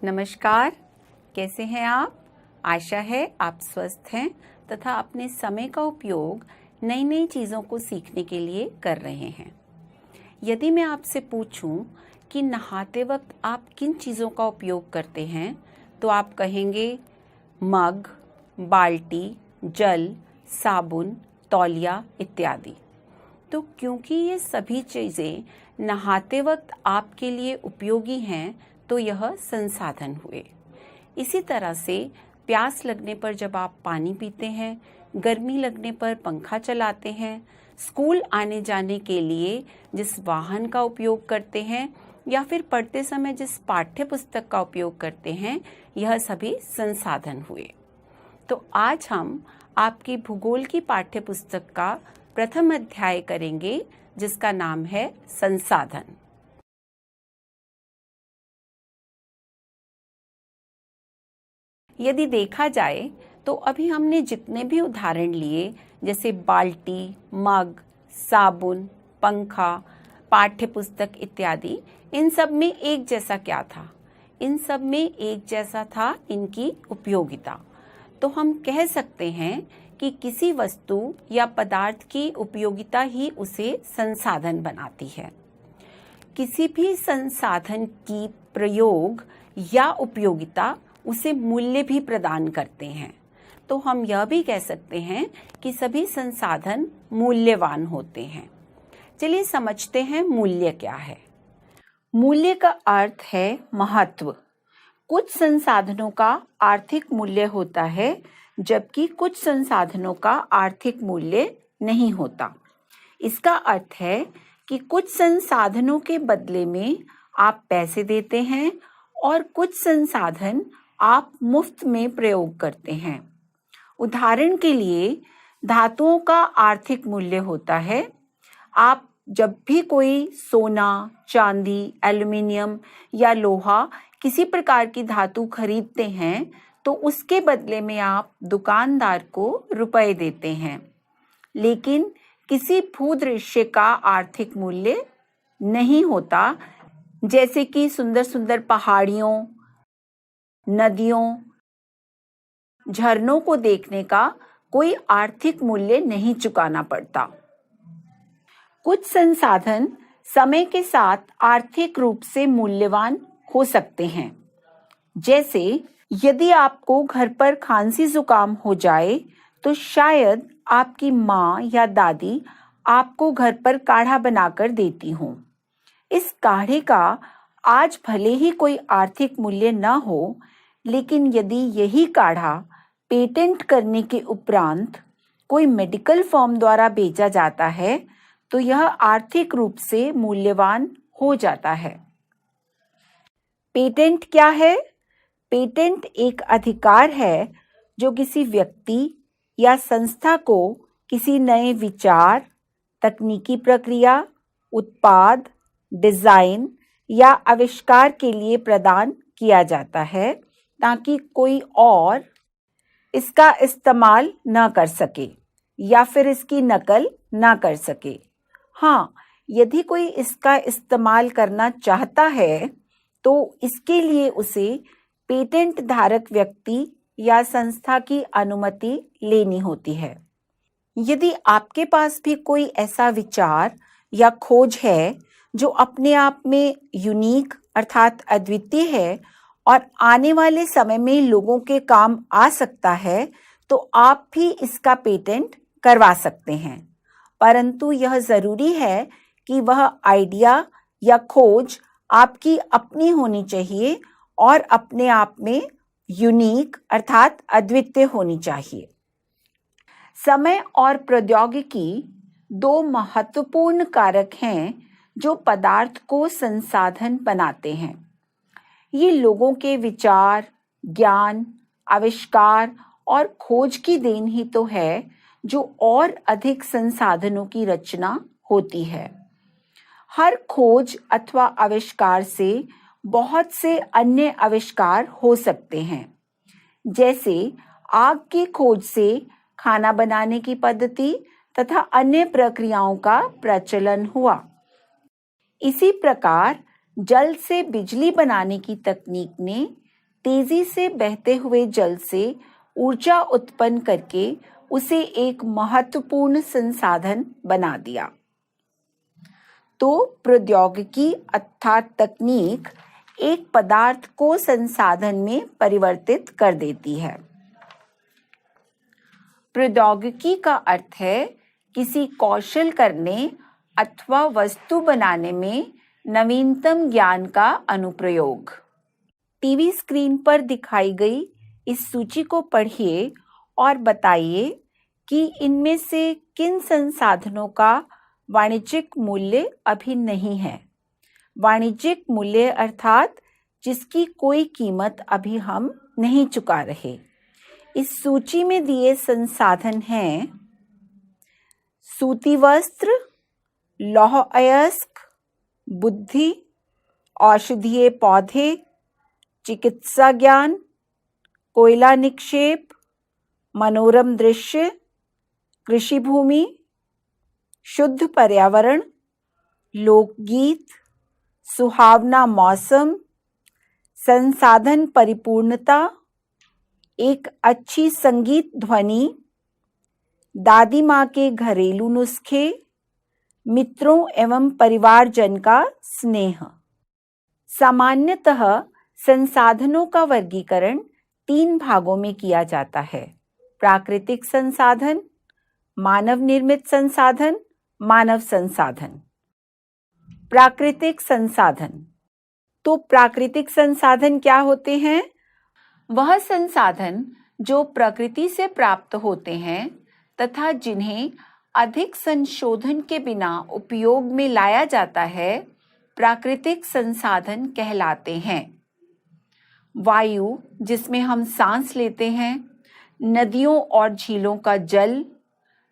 नमस्कार, कैसे हैं आप? आशा है आप स्वस्थ हैं तथा अपने समय का उपयोग नई नई चीज़ों को सीखने के लिए कर रहे हैं। यदि मैं आपसे पूछूं कि नहाते वक्त आप किन चीज़ों का उपयोग करते हैं, तो आप कहेंगे मग, बाल्टी, जल, साबुन, तौलिया इत्यादि। तो क्योंकि ये सभी चीज़ें नहाते वक्त आपके लिए उपयोगी हैं, तो यह संसाधन हुए। इसी तरह से प्यास लगने पर जब आप पानी पीते हैं, गर्मी लगने पर पंखा चलाते हैं, स्कूल आने जाने के लिए जिस वाहन का उपयोग करते हैं या फिर पढ़ते समय जिस पाठ्य पुस्तक का उपयोग करते हैं, यह सभी संसाधन हुए। तो आज हम आपकी भूगोल की पाठ्य पुस्तक का प्रथम अध्याय करेंगे, जिसका नाम है संसाधन। यदि देखा जाए तो अभी हमने जितने भी उदाहरण लिए, जैसे बाल्टी, मग, साबुन, पंखा, पाठ्य पुस्तक इत्यादि, इन सब में एक जैसा क्या था? इन सब में एक जैसा था इनकी उपयोगिता। तो हम कह सकते हैं कि किसी वस्तु या पदार्थ की उपयोगिता ही उसे संसाधन बनाती है। किसी भी संसाधन की प्रयोग या उपयोगिता उसे मूल्य भी प्रदान करते हैं। तो हम यह भी कह सकते हैं कि सभी संसाधन मूल्यवान होते हैं। चलिए समझते हैं मूल्य क्या है। मूल्य का अर्थ है महत्व। कुछ संसाधनों का आर्थिक मूल्य होता है, जबकि कुछ संसाधनों का आर्थिक मूल्य नहीं होता। इसका अर्थ है कि कुछ संसाधनों के बदले में आप पैसे देते हैं और कुछ संसाधन आप मुफ्त में प्रयोग करते हैं। उदाहरण के लिए धातुओं का आर्थिक मूल्य होता है। आप जब भी कोई सोना, चांदी, एल्युमिनियम या लोहा किसी प्रकार की धातु खरीदते हैं, तो उसके बदले में आप दुकानदार को रुपए देते हैं। लेकिन किसी भूदृश्य का आर्थिक मूल्य नहीं होता, जैसे कि सुंदर सुंदर पहाड़ियों, नदियों, झरनों को देखने का कोई आर्थिक मूल्य नहीं चुकाना पड़ता। कुछ संसाधन समय के साथ आर्थिक रूप से मूल्यवान हो सकते हैं। जैसे यदि आपको घर पर खांसी जुकाम हो जाए, तो शायद आपकी माँ या दादी आपको घर पर काढ़ा बनाकर देती हों। इस काढ़े का आज भले ही कोई आर्थिक मूल्य न हो, लेकिन यदि यही काढ़ा पेटेंट करने के उपरांत कोई मेडिकल फर्म द्वारा बेचा जाता है, तो यह आर्थिक रूप से मूल्यवान हो जाता है। पेटेंट क्या है? पेटेंट एक अधिकार है जो किसी व्यक्ति या संस्था को किसी नए विचार, तकनीकी प्रक्रिया, उत्पाद, डिजाइन या आविष्कार के लिए प्रदान किया जाता है, ताकि कोई और इसका इस्तेमाल न कर सके या फिर इसकी नकल न कर सके। हाँ, यदि कोई इसका इस्तेमाल करना चाहता है, तो इसके लिए उसे पेटेंट धारक व्यक्ति या संस्था की अनुमति लेनी होती है। यदि आपके पास भी कोई ऐसा विचार या खोज है जो अपने आप में यूनिक अर्थात अद्वितीय है और आने वाले समय में लोगों के काम आ सकता है, तो आप भी इसका पेटेंट करवा सकते हैं। परंतु यह जरूरी है कि वह आइडिया या खोज आपकी अपनी होनी चाहिए और अपने आप में यूनिक अर्थात अद्वितीय होनी चाहिए। समय और प्रौद्योगिकी दो महत्वपूर्ण कारक हैं जो पदार्थ को संसाधन बनाते हैं। ये लोगों के विचार, ज्ञान, आविष्कार और खोज की देन ही तो है, जो और अधिक संसाधनों की रचना होती है। हर खोज अथवा आविष्कार से बहुत से अन्य आविष्कार हो सकते हैं। जैसे आग की खोज से खाना बनाने की पद्धति तथा अन्य प्रक्रियाओं का प्रचलन हुआ। इसी प्रकार जल से बिजली बनाने की तकनीक ने तेजी से बहते हुए जल से ऊर्जा उत्पन्न करके उसे एक महत्वपूर्ण संसाधन बना दिया। तो प्रौद्योगिकी अर्थात तकनीक एक पदार्थ को संसाधन में परिवर्तित कर देती है। प्रौद्योगिकी का अर्थ है किसी कौशल करने अथवा वस्तु बनाने में नवीनतम ज्ञान का अनुप्रयोग। टीवी स्क्रीन पर दिखाई गई इस सूची को पढ़िए और बताइए कि इनमें से किन संसाधनों का वाणिज्यिक मूल्य अभी नहीं है। वाणिज्यिक मूल्य अर्थात जिसकी कोई कीमत अभी हम नहीं चुका रहे। इस सूची में दिए संसाधन हैं सूती वस्त्र, लौह अयस्क, बुद्धि, औषधीय पौधे, चिकित्सा ज्ञान, कोयला निक्षेप, मनोरम दृश्य, कृषि भूमि, शुद्ध पर्यावरण, लोकगीत, सुहावना मौसम, संसाधन परिपूर्णता, एक अच्छी संगीत ध्वनि, दादी माँ के घरेलू नुस्खे, मित्रों एवं परिवारजन का स्नेह। सामान्यतः संसाधनों का वर्गीकरण 3 भागों में किया जाता है: प्राकृतिक संसाधन, मानव निर्मित संसाधन, मानव संसाधन। प्राकृतिक संसाधन। तो प्राकृतिक संसाधन क्या होते हैं? वह संसाधन जो प्रकृति से प्राप्त होते हैं तथा जिन्हें अधिक संशोधन के बिना उपयोग में लाया जाता है, प्राकृतिक संसाधन कहलाते हैं। वायु जिसमें हम सांस लेते हैं, नदियों और झीलों का जल,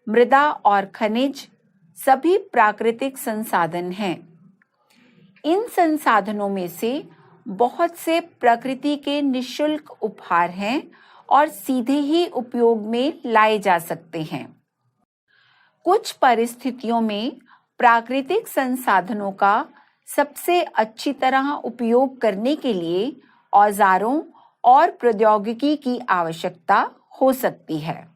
मृदा और खनिज सभी प्राकृतिक संसाधन हैं। इन संसाधनों में से बहुत से प्रकृति के निःशुल्क उपहार हैं और सीधे ही उपयोग में लाए जा सकते हैं। कुछ परिस्थितियों में प्राकृतिक संसाधनों का सबसे अच्छी तरह उपयोग करने के लिए औजारों और प्रौद्योगिकी की आवश्यकता हो सकती है।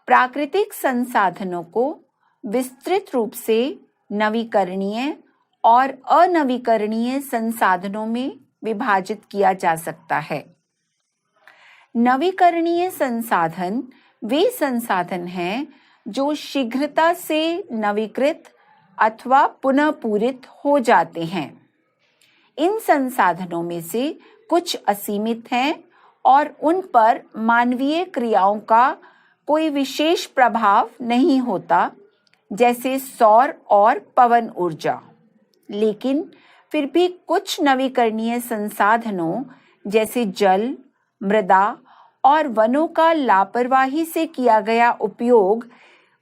प्राकृतिक संसाधनों को विस्तृत रूप से नवीकरणीय और अनवीकरणीय संसाधनों में विभाजित किया जा सकता है। नवीकरणीय संसाधन वे संसाधन हैं जो शीघ्रता से नवीकृत अथवा पुनः पूरित हो जाते हैं। इन संसाधनों में से कुछ असीमित हैं और उन पर मानवीय क्रियाओं का कोई विशेष प्रभाव नहीं होता, जैसे सौर और पवन ऊर्जा। लेकिन फिर भी कुछ नवीकरणीय संसाधनों जैसे जल, मृदा और वनों का लापरवाही से किया गया उपयोग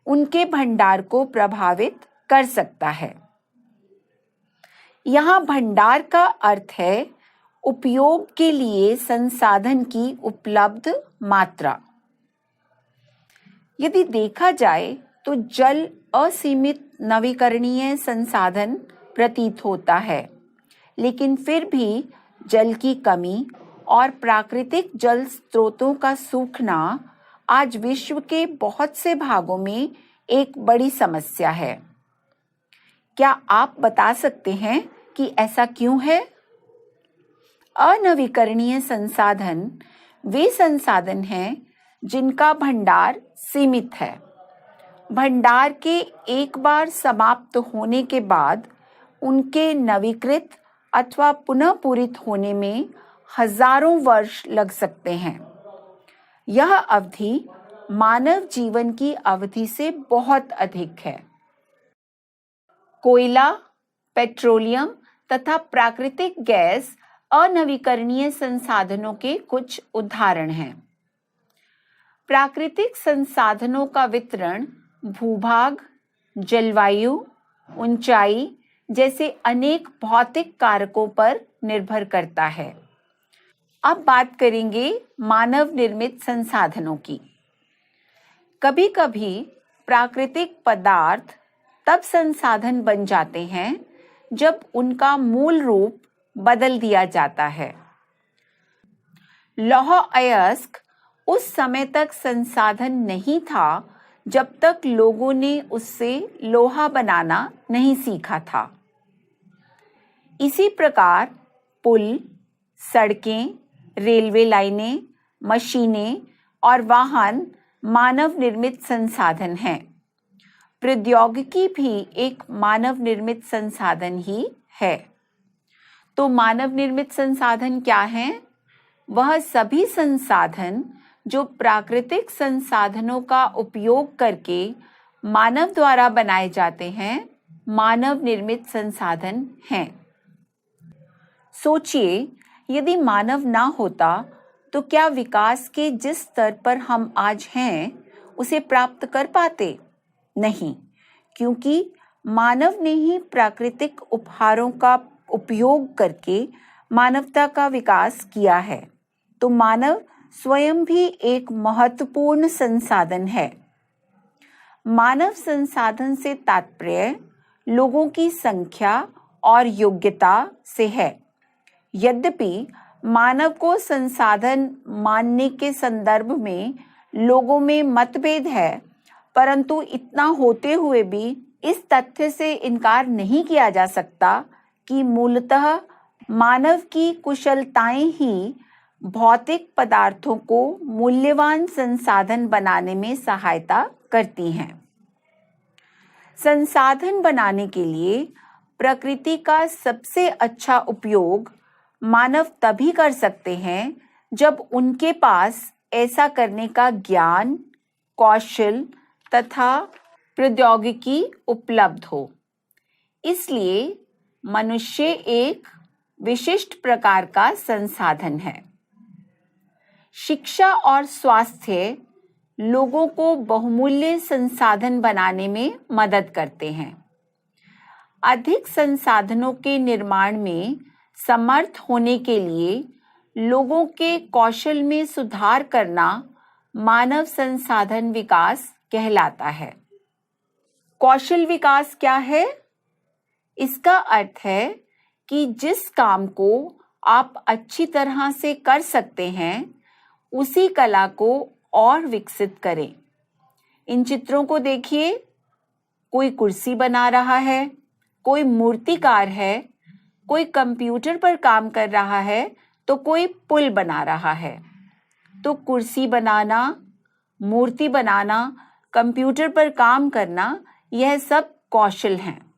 उनके भंडार को प्रभावित कर सकता है। यहाँ भंडार का अर्थ है उपयोग के लिए संसाधन की उपलब्ध मात्रा। यदि देखा जाए तो जल असीमित नवीकरणीय संसाधन प्रतीत होता है, लेकिन फिर भी जल की कमी और प्राकृतिक जल स्रोतों का सूखना आज विश्व के बहुत से भागों में एक बड़ी समस्या है। क्या आप बता सकते हैं कि ऐसा क्यों है? अनवीकरणीय संसाधन वे संसाधन हैं जिनका भंडार सीमित है। भंडार के एक बार समाप्त होने के बाद उनके नवीकृत अथवा पुनः पूरित होने में हजारों वर्ष लग सकते हैं। यह अवधि मानव जीवन की अवधि से बहुत अधिक है। कोयला, पेट्रोलियम तथा प्राकृतिक गैस अनवीकरणीय संसाधनों के कुछ उदाहरण हैं। प्राकृतिक संसाधनों का वितरण भूभाग, जलवायु, ऊंचाई जैसे अनेक भौतिक कारकों पर निर्भर करता है। अब बात करेंगे मानव निर्मित संसाधनों की। कभी-कभी प्राकृतिक पदार्थ तब संसाधन बन जाते हैं जब उनका मूल रूप बदल दिया जाता है। लौह अयस्क उस समय तक संसाधन नहीं था जब तक लोगों ने उससे लोहा बनाना नहीं सीखा था। इसी प्रकार पुल, सड़कें, रेलवे लाइनें, मशीनें और वाहन मानव निर्मित संसाधन हैं। प्रौद्योगिकी भी एक मानव निर्मित संसाधन ही है। तो मानव निर्मित संसाधन क्या हैं? वह सभी संसाधन जो प्राकृतिक संसाधनों का उपयोग करके मानव द्वारा बनाए जाते हैं, मानव निर्मित संसाधन हैं। सोचिए, यदि मानव ना होता तो क्या विकास के जिस स्तर पर हम आज हैं उसे प्राप्त कर पाते? नहीं, क्योंकि मानव ने ही प्राकृतिक उपहारों का उपयोग करके मानवता का विकास किया है। तो मानव स्वयं भी एक महत्वपूर्ण संसाधन है। मानव संसाधन से तात्पर्य लोगों की संख्या और योग्यता से है। यद्यपि मानव को संसाधन मानने के संदर्भ में लोगों में मतभेद है, परंतु इतना होते हुए भी इस तथ्य से इनकार नहीं किया जा सकता कि मूलतः मानव की कुशलताएं ही भौतिक पदार्थों को मूल्यवान संसाधन बनाने में सहायता करती हैं। संसाधन बनाने के लिए प्रकृति का सबसे अच्छा उपयोग मानव तभी कर सकते हैं जब उनके पास ऐसा करने का ज्ञान, कौशल तथा प्रौद्योगिकी उपलब्ध हो। इसलिए मनुष्य एक विशिष्ट प्रकार का संसाधन है। शिक्षा और स्वास्थ्य लोगों को बहुमूल्य संसाधन बनाने में मदद करते हैं। अधिक संसाधनों के निर्माण में समर्थ होने के लिए लोगों के कौशल में सुधार करना मानव संसाधन विकास कहलाता है। कौशल विकास क्या है? इसका अर्थ है कि जिस काम को आप अच्छी तरह से कर सकते हैं, उसी कला को और विकसित करें। इन चित्रों को देखिए, कोई कुर्सी बना रहा है, कोई मूर्तिकार है, कोई कंप्यूटर पर काम कर रहा है, तो कोई पुल बना रहा है। तो कुर्सी बनाना, मूर्ति बनाना, कंप्यूटर पर काम करना, यह सब कौशल हैं।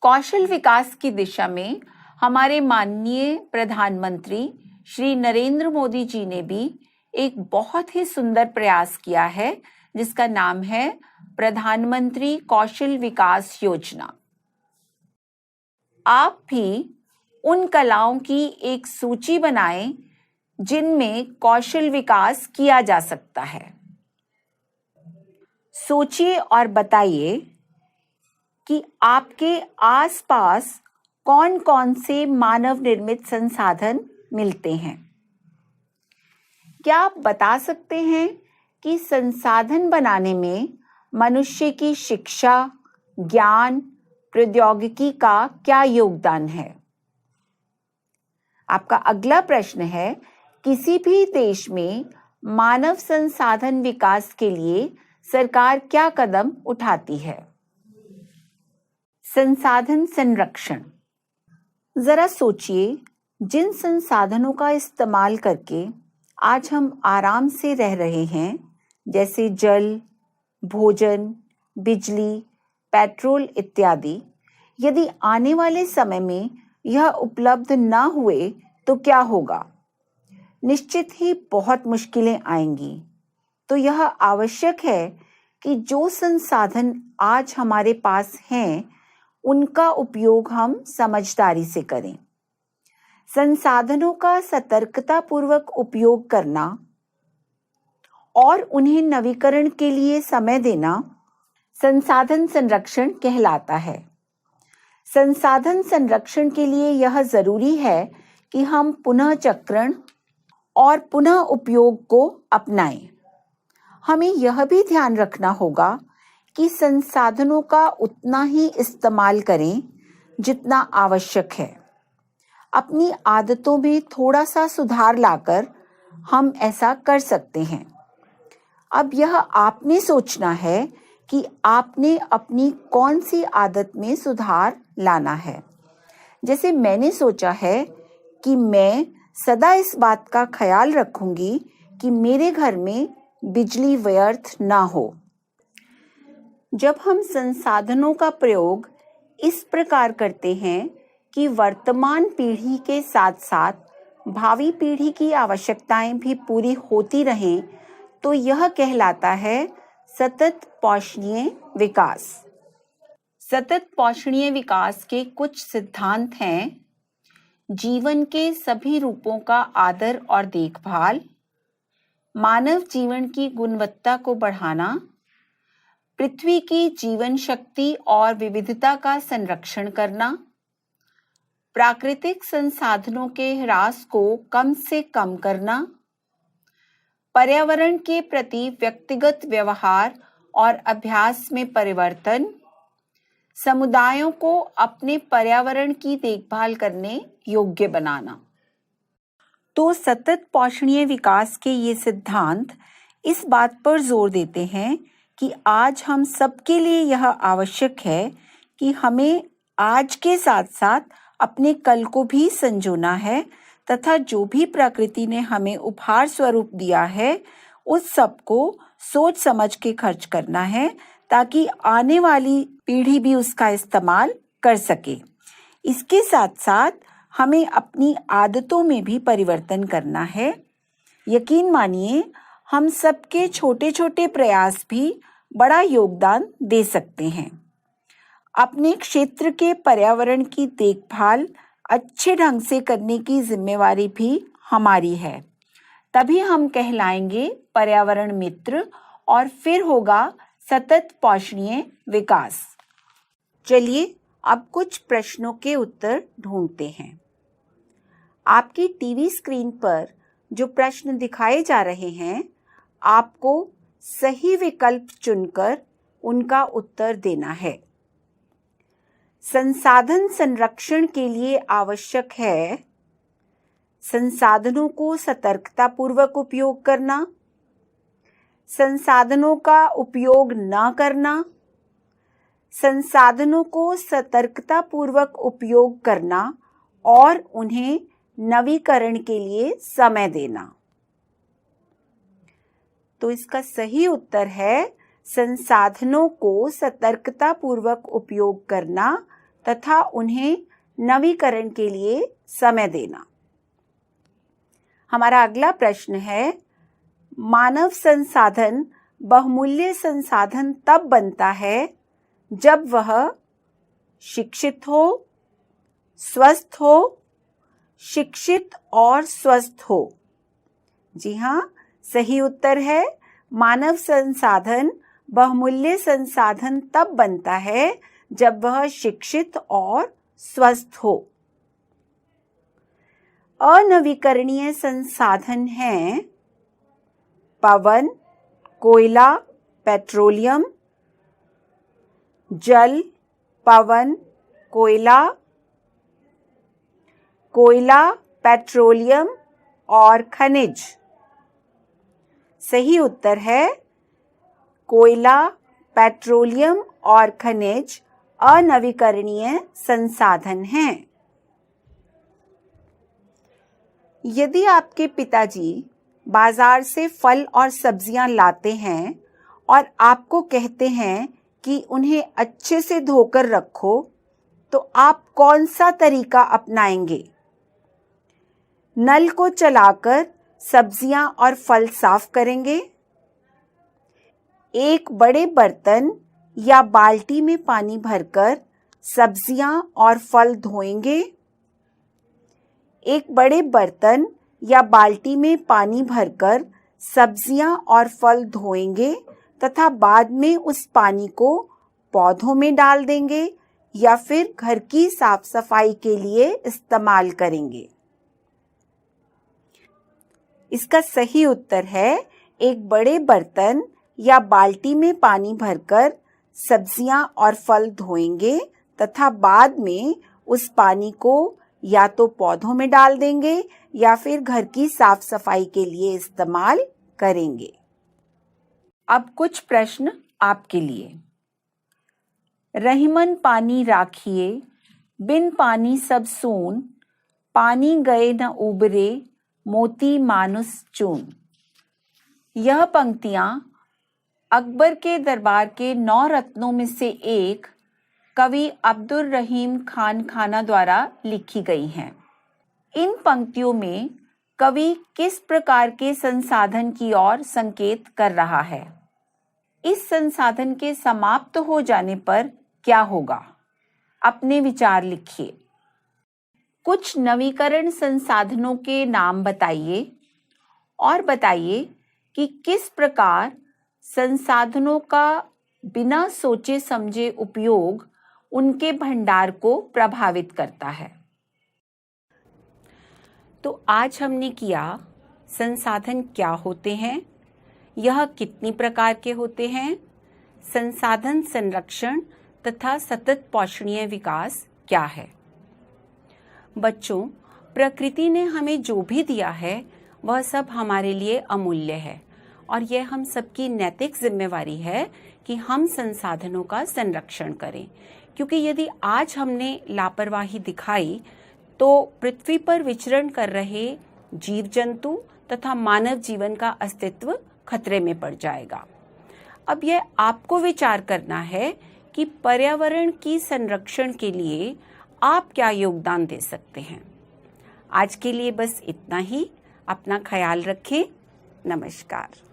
कौशल विकास की दिशा में हमारे माननीय प्रधानमंत्री श्री नरेंद्र मोदी जी ने भी एक बहुत ही सुंदर प्रयास किया है, जिसका नाम है प्रधानमंत्री कौशल विकास योजना। आप भी उन कलाओं की एक सूची बनाएं जिनमें कौशल विकास किया जा सकता है। सोचिए और बताइए कि आपके आसपास कौन-कौन से मानव निर्मित संसाधन मिलते हैं। क्या आप बता सकते हैं कि संसाधन बनाने में मनुष्य की शिक्षा, ज्ञान, प्रौद्योगिकी का क्या योगदान है? आपका अगला प्रश्न है, किसी भी देश में मानव संसाधन विकास के लिए सरकार क्या कदम उठाती है? संसाधन संरक्षण। जरा सोचिए, जिन संसाधनों का इस्तेमाल करके आज हम आराम से रह रहे हैं, जैसे जल, भोजन, बिजली, पेट्रोल इत्यादि, यदि आने वाले समय में यह उपलब्ध न हुए तो क्या होगा? निश्चित ही बहुत मुश्किलें आएंगी। तो यह आवश्यक है कि जो संसाधन आज हमारे पास हैं, उनका उपयोग हम समझदारी से करें। संसाधनों का सतर्कतापूर्वक उपयोग करना और उन्हें नवीकरण के लिए समय देना संसाधन संरक्षण कहलाता है। संसाधन संरक्षण के लिए यह जरूरी है कि हम पुनः चक्रण और पुनः उपयोग को अपनाएं। हमें यह भी ध्यान रखना होगा कि संसाधनों का उतना ही इस्तेमाल करें जितना आवश्यक है। अपनी आदतों में थोड़ा सा सुधार लाकर हम ऐसा कर सकते हैं। अब यह आपने सोचना है कि आपने अपनी कौन सी आदत में सुधार लाना है। जैसे मैंने सोचा है कि मैं सदा इस बात का ख्याल रखूंगी कि मेरे घर में बिजली व्यर्थ ना हो। जब हम संसाधनों का प्रयोग इस प्रकार करते हैं कि वर्तमान पीढ़ी के साथ साथ भावी पीढ़ी की आवश्यकताएं भी पूरी होती रहें, तो यह कहलाता है सतत पोषणीय विकास। सतत पोषणीय विकास के कुछ सिद्धांत हैं: जीवन के सभी रूपों का आदर और देखभाल, मानव जीवन की गुणवत्ता को बढ़ाना, पृथ्वी की जीवन शक्ति और विविधता का संरक्षण करना, प्राकृतिक संसाधनों के ह्रास को कम से कम करना, पर्यावरण के प्रति व्यक्तिगत व्यवहार और अभ्यास में परिवर्तन, समुदायों को अपने पर्यावरण की देखभाल करने योग्य बनाना। तो सतत पोषणीय विकास के ये सिद्धांत इस बात पर जोर देते हैं कि आज हम सबके लिए यह आवश्यक है कि हमें आज के साथ साथ अपने कल को भी संजोना है तथा जो भी प्रकृति ने हमें उपहार स्वरूप दिया है उस सब को सोच समझ के खर्च करना है, ताकि आने वाली पीढ़ी भी उसका इस्तेमाल कर सके। इसके साथ साथ हमें अपनी आदतों में भी परिवर्तन करना है। यकीन मानिए, हम सबके छोटे छोटे प्रयास भी बड़ा योगदान दे सकते हैं। अपने क्षेत्र के पर्यावरण की देखभाल अच्छे ढंग से करने की जिम्मेवारी भी हमारी है। तभी हम कहलाएंगे पर्यावरण मित्र और फिर होगा सतत पोषणीय विकास। चलिए अब कुछ प्रश्नों के उत्तर ढूंढते हैं। आपकी टीवी स्क्रीन पर जो प्रश्न दिखाए जा रहे हैं, आपको सही विकल्प चुनकर उनका उत्तर देना है। संसाधन संरक्षण के लिए आवश्यक है संसाधनों को सतर्कतापूर्वक उपयोग करना, संसाधनों का उपयोग न करना, संसाधनों को सतर्कतापूर्वक उपयोग करना और उन्हें नवीकरण के लिए समय देना। तो इसका सही उत्तर है संसाधनों को सतर्कतापूर्वक उपयोग करना तथा उन्हें नवीकरण के लिए समय देना। हमारा अगला प्रश्न है, मानव संसाधन बहुमूल्य संसाधन तब बनता है जब वह शिक्षित हो, स्वस्थ हो, शिक्षित और स्वस्थ हो। जी हाँ, सही उत्तर है मानव संसाधन बहुमूल्य संसाधन तब बनता है जब वह शिक्षित और स्वस्थ हो। अनवीकरणीय संसाधन हैं पवन, कोयला, पेट्रोलियम, जल, पवन, कोयला, पेट्रोलियम और खनिज। सही उत्तर है कोयला, पेट्रोलियम और खनिज अनवीकरणीय संसाधन हैं। यदि आपके पिताजी बाजार से फल और सब्जियां लाते हैं और आपको कहते हैं कि उन्हें अच्छे से धोकर रखो, तो आप कौन सा तरीका अपनाएंगे? नल को चलाकर सब्जियां और फल साफ करेंगे, एक बड़े बर्तन या बाल्टी में पानी भरकर सब्जियां और फल धोएंगे, एक बड़े बर्तन या बाल्टी में पानी भरकर सब्जियां और फल धोएंगे तथा बाद में उस पानी को पौधों में डाल देंगे या फिर घर की साफ सफाई के लिए इस्तेमाल करेंगे। इसका सही उत्तर है एक बड़े बर्तन या बाल्टी में पानी भरकर सब्जियां और फल धोएंगे तथा बाद में उस पानी को या तो पौधों में डाल देंगे या फिर घर की साफ सफाई के लिए इस्तेमाल करेंगे। अब कुछ प्रश्न आपके लिए। रहीमन पानी राखिए, बिन पानी सब सून, पानी गए न उबरे, मोती मानुस चून। यह पंक्तियां अकबर के दरबार के 9 रत्नों में से एक कवि अब्दुल रहीम खान खाना द्वारा लिखी गई हैं। इन पंक्तियों में कवि किस प्रकार के संसाधन की ओर संकेत कर रहा है? इस संसाधन के समाप्त हो जाने पर क्या होगा? अपने विचार लिखिए। कुछ नवीकरण संसाधनों के नाम बताइए और बताइए कि किस प्रकार संसाधनों का बिना सोचे समझे उपयोग उनके भंडार को प्रभावित करता है। तो आज हमने किया संसाधन क्या होते हैं, यह कितनी प्रकार के होते हैं, संसाधन संरक्षण तथा सतत पोषणीय विकास क्या है। बच्चों, प्रकृति ने हमें जो भी दिया है वह सब हमारे लिए अमूल्य है और यह हम सबकी नैतिक जिम्मेवारी है कि हम संसाधनों का संरक्षण करें, क्योंकि यदि आज हमने लापरवाही दिखाई तो पृथ्वी पर विचरण कर रहे जीव जंतु तथा मानव जीवन का अस्तित्व खतरे में पड़ जाएगा। अब यह आपको विचार करना है कि पर्यावरण की संरक्षण के लिए आप क्या योगदान दे सकते हैं। आज के लिए बस इतना ही। अपना ख्याल रखें। नमस्कार।